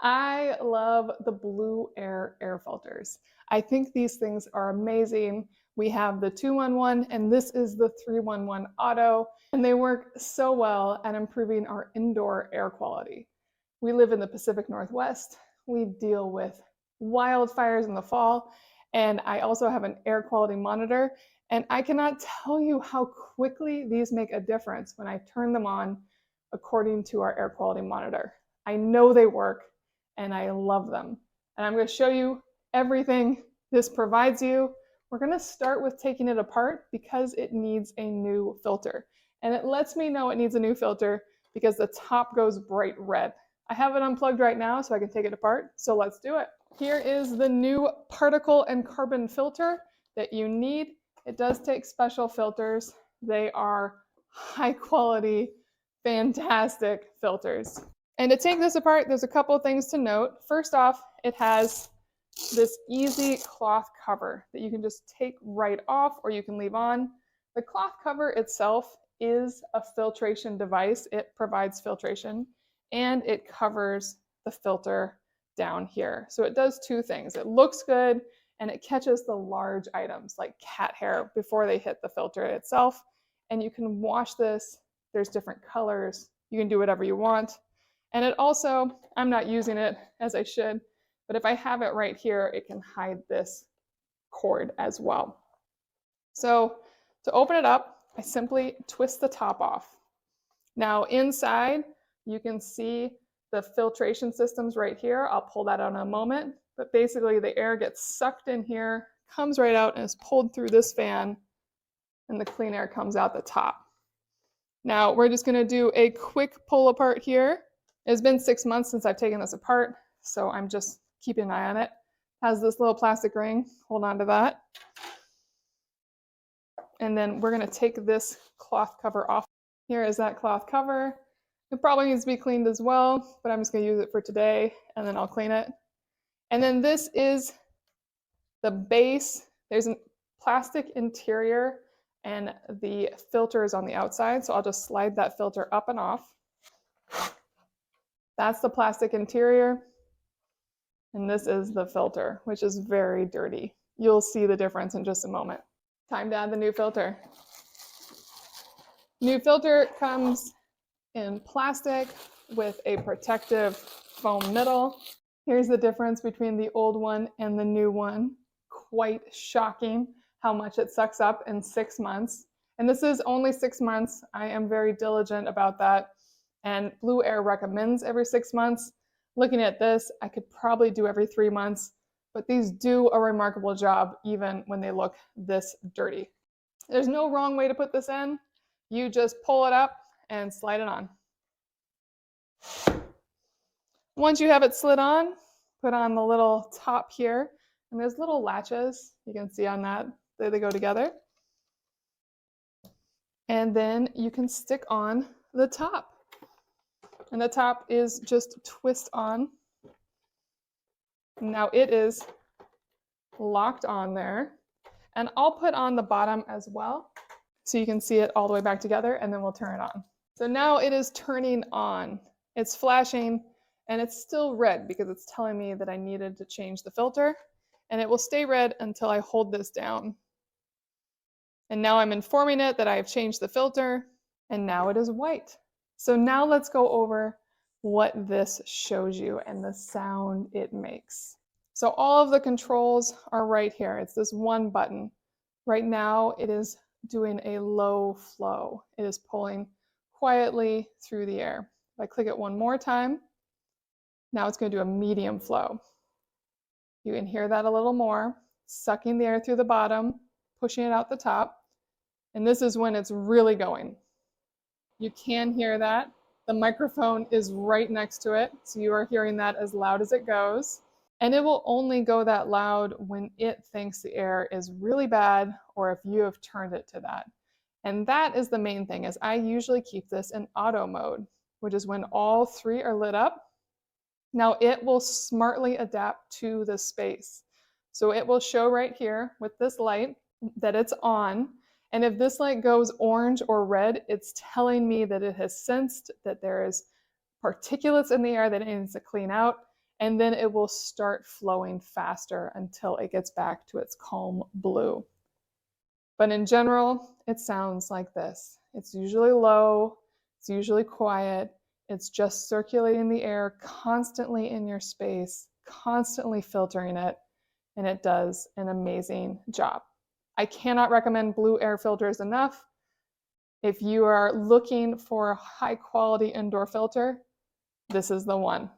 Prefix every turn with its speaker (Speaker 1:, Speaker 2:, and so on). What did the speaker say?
Speaker 1: I love the Blueair air filters. I think these things are amazing. We have the 211 and this is the 311 auto, and they work so well at improving our indoor air quality. We live in the Pacific Northwest. We deal with wildfires in the fall, and I also have an air quality monitor, and I cannot tell you how quickly these make a difference when I turn them on according to our air quality monitor. I know they work and I love them. And I'm going to show you everything this provides you. We're going to start with taking it apart because it needs a new filter. And it lets me know it needs a new filter because the top goes bright red. I have it unplugged right now so I can take it apart. So let's do it. Here is the new particle and carbon filter that you need. It does take special filters. They are high quality, fantastic filters. And to take this apart, there's a couple of things to note. First off, it has this easy cloth cover that you can just take right off or you can leave on. The cloth cover itself is a filtration device. It provides filtration and it covers the filter down here. So it does two things. It looks good and it catches the large items like cat hair before they hit the filter itself. And you can wash this. There's different colors. You can do whatever you want. And it also, I'm not using it as I should, but if I have it right here, it can hide this cord as well. So to open it up, I simply twist the top off. Now inside, you can see the filtration systems right here. I'll pull that out in a moment, but basically the air gets sucked in here, comes right out and is pulled through this fan, and the clean air comes out the top. Now we're just gonna do a quick pull apart here. It's been 6 months since I've taken this apart, so I'm just keeping an eye on it. It has this little plastic ring, hold on to that. And then we're gonna take this cloth cover off. Here is that cloth cover. It probably needs to be cleaned as well, but I'm just gonna use it for today and then I'll clean it. And then this is the base. There's a plastic interior and the filter is on the outside, so I'll just slide that filter up and off. That's the plastic interior. And this is the filter, which is very dirty. You'll see the difference in just a moment. Time to add the new filter. New filter comes in plastic with a protective foam middle. Here's the difference between the old one and the new one. Quite shocking how much it sucks up in 6 months. And this is only 6 months. I am very diligent about that. And Blueair recommends every 6 months. Looking at this, I could probably do every 3 months, but these do a remarkable job even when they look this dirty. There's no wrong way to put this in. You just pull it up and slide it on. Once you have it slid on, put on the little top here, and there's little latches you can see on that. There they go together. And then you can stick on the top. And the top is just twist on. Now it is locked on there. And I'll put on the bottom as well so you can see it all the way back together, and then we'll turn it on. So now it is turning on. It's flashing and it's still red because it's telling me that I needed to change the filter, and it will stay red until I hold this down. And now I'm informing it that I have changed the filter, and now it is white. So now let's go over what this shows you and the sound it makes. So all of the controls are right here. It's this one button. Right now it is doing a low flow. It is pulling quietly through the air. If I click it one more time, now it's going to do a medium flow. You can hear that a little more, sucking the air through the bottom, pushing it out the top. And this is when it's really going. You can hear that. The microphone is right next to it, so you are hearing that as loud as it goes. And it will only go that loud when it thinks the air is really bad or if you have turned it to that. And that is the main thing, is I usually keep this in auto mode, which is when all three are lit up. Now it will smartly adapt to the space. So it will show right here with this light that it's on. And if this light goes orange or red, it's telling me that it has sensed that there is particulates in the air that it needs to clean out, and then it will start flowing faster until it gets back to its calm blue. But in general, it sounds like this. It's usually low, it's usually quiet, it's just circulating the air constantly in your space, constantly filtering it, and it does an amazing job. I cannot recommend Blueair filters enough. If you are looking for a high quality indoor filter, this is the one.